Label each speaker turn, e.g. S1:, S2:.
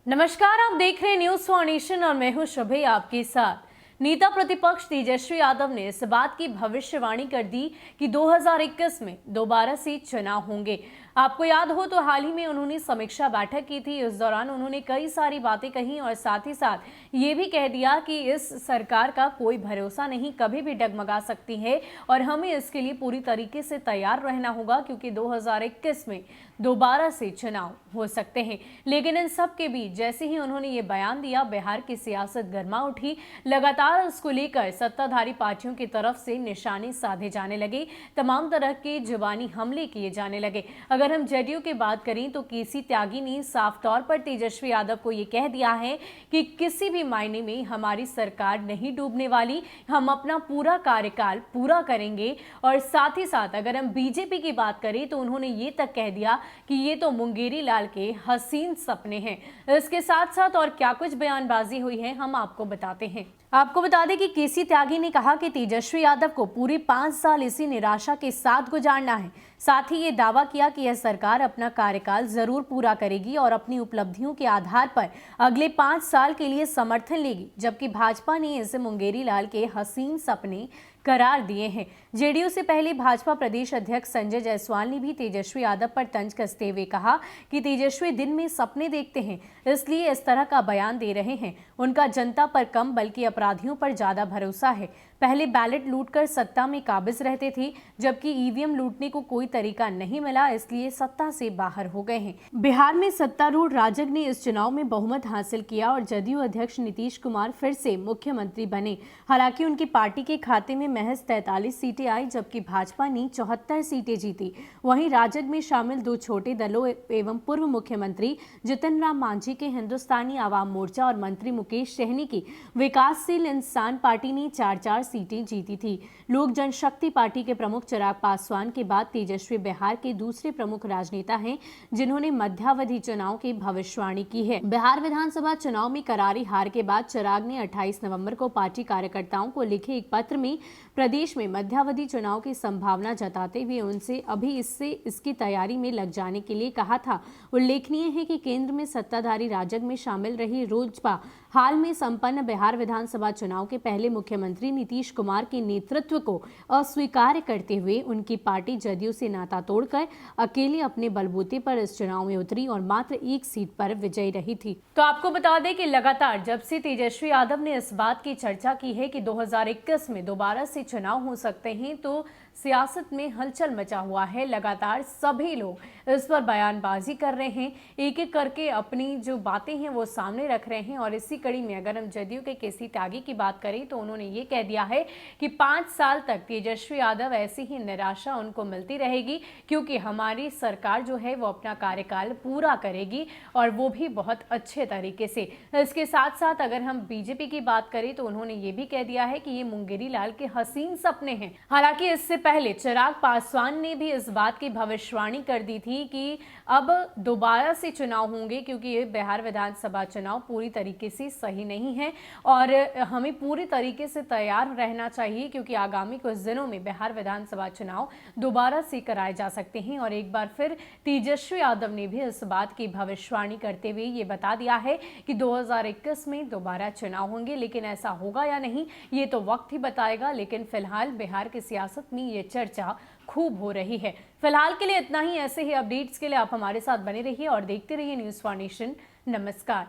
S1: नमस्कार, आप देख रहे हैं न्यूज फॉर नेशन और मैं हूं शुभे आपके साथ। नेता प्रतिपक्ष तेजस्वी यादव ने इस बात की भविष्यवाणी कर दी कि 2021 में दोबारा से चुनाव होंगे। आपको याद हो तो हाल ही में उन्होंने समीक्षा बैठक की थी। इस दौरान उन्होंने कई सारी बातें कही और साथ ही साथ ये भी कह दिया कि इस सरकार का कोई भरोसा नहीं, कभी भी डगमगा सकती है और हमें इसके लिए पूरी तरीके से तैयार रहना होगा क्योंकि 2021 में दोबारा से चुनाव हो सकते हैं। लेकिन इन सब के बीच जैसे ही उन्होंने ये बयान दिया, बिहार की सियासत गर्मा उठी। लगातार इसको लेकर सत्ताधारी पार्टियों की तरफ से निशाने साधे जाने लगे, तमाम तरह के जुबानी हमले किए जाने लगे। अगर हम जेडीयू की बात करें तो केसी त्यागी ने साफ तौर पर तेजस्वी यादव को ये कह दिया है कि किसी भी मायने में हमारी सरकार नहीं डूबने वाली, हम अपना पूरा कार्यकाल पूरा करेंगे। और साथ ही साथ अगर हम बीजेपी की बात करें तो उन्होंने ये तक कह दिया कि ये तो मुंगेरी लाल के हसीन सपने हैं। इसके साथ साथ और क्या कुछ बयानबाजी हुई है हम आपको बताते हैं। आपको बता दें कि केसी त्यागी ने कहा कि तेजस्वी यादव को पूरे 5 साल इसी निराशा के साथ गुजारना है। साथ ही ये दावा किया कि यह सरकार अपना कार्यकाल जरूर पूरा करेगी और अपनी उपलब्धियों के आधार पर अगले 5 साल के लिए समर्थन लेगी, जबकि भाजपा ने इसे मुंगेरी लाल के हसीन सपने करार दिए हैं। जेडीयू से पहले भाजपा प्रदेश अध्यक्ष संजय जायसवाल ने भी तेजस्वी यादव पर तंज कसते हुए कहा कि तेजस्वी दिन में सपने देखते हैं, इसलिए इस तरह का बयान दे रहे हैं। उनका जनता पर कम बल्कि अपराधियों पर ज्यादा भरोसा है। पहले बैलेट लूटकर सत्ता में काबिज रहते थे, जबकि ईवीएम लूटने को कोई तरीका नहीं मिला, इसलिए सत्ता से बाहर हो गए हैं। बिहार में सत्तारूढ़ राजग ने इस चुनाव में बहुमत हासिल किया और जदयू अध्यक्ष नीतीश कुमार फिर से मुख्यमंत्री बने। हालांकि उनकी पार्टी के खाते में महज 43 सीटें आई, जबकि भाजपा ने 74 सीटें जीती। वहीं राजग में शामिल 2 छोटे दलों एवं पूर्व मुख्यमंत्री जितन राम मांझी के हिंदुस्तानी आवाम मोर्चा और मंत्री मुकेश सहनी की विकासशील इंसान पार्टी ने 4-4 सीटें जीती थी। लोक जनशक्ति पार्टी के प्रमुख चिराग पासवान के बाद तेजस्वी बिहार के दूसरे प्रमुख राजनेता हैं जिन्होंने मध्यावधि चुनाव की भविष्यवाणी की है। बिहार विधानसभा चुनाव में करारी हार के बाद चिराग ने 28 नवंबर को पार्टी कार्यकर्ताओं को लिखे एक पत्र में प्रदेश में मध्यावधि चुनाव की संभावना जताते हुए उनसे अभी इसकी तैयारी में लग जाने के लिए कहा था। उल्लेखनीय है कि केंद्र में सत्ताधारी राजग में शामिल रही लोजपा हाल में संपन्न बिहार विधानसभा चुनाव के पहले मुख्यमंत्री नीतीश कुमार के नेतृत्व को अस्वीकार करते हुए उनकी पार्टी जदयू से नाता तोड़कर अकेले अपने बलबूते पर इस चुनाव में उतरी और मात्र 1 सीट पर विजयी रही थी। तो आपको बता दें कि लगातार जब से तेजस्वी यादव ने इस बात की चर्चा की है कि 2021 में दोबारा से चुनाव हो सकते हैं तो सियासत में हलचल मचा हुआ है। लगातार सभी लोग इस पर बयानबाजी कर रहे हैं, एक एक करके अपनी जो बातें हैं वो सामने रख रहे हैं। और इसी कड़ी में अगर हम जदयू के केसी त्यागी की बात करें तो उन्होंने ये कह दिया है कि 5 साल तक तेजस्वी यादव ऐसी ही निराशा उनको मिलती रहेगी क्योंकि हमारी सरकार जो है वो अपना कार्यकाल पूरा करेगी और वो भी बहुत अच्छे तरीके से। इसके साथ साथ अगर हम बीजेपी की बात करें तो उन्होंने ये भी कह दिया है कि ये मुंगेरी लाल के हसीन सपने हैं। हालांकि इससे पहले चिराग पासवान ने भी इस बात की भविष्यवाणी कर दी थी कि अब दोबारा से चुनाव होंगे क्योंकि बिहार विधानसभा चुनाव पूरी तरीके से सही नहीं है और हमें पूरी तरीके से तैयार रहना चाहिए क्योंकि आगामी कुछ दिनों में बिहार विधानसभा चुनाव दोबारा से कराए जा सकते हैं। और एक बार फिर तेजस्वी यादव ने भी इस बात की भविष्यवाणी करते हुए ये बता दिया है कि 2021 में दोबारा चुनाव होंगे, लेकिन ऐसा होगा या नहीं ये तो वक्त ही बताएगा। लेकिन फिलहाल बिहार की सियासत में ये चर्चा खूब हो रही है। फिलहाल के लिए इतना ही। ऐसे ही अपडेट्स के लिए आप हमारे साथ बने रहिए और देखते रहिए न्यूज़ फॉर नेशन। नमस्कार।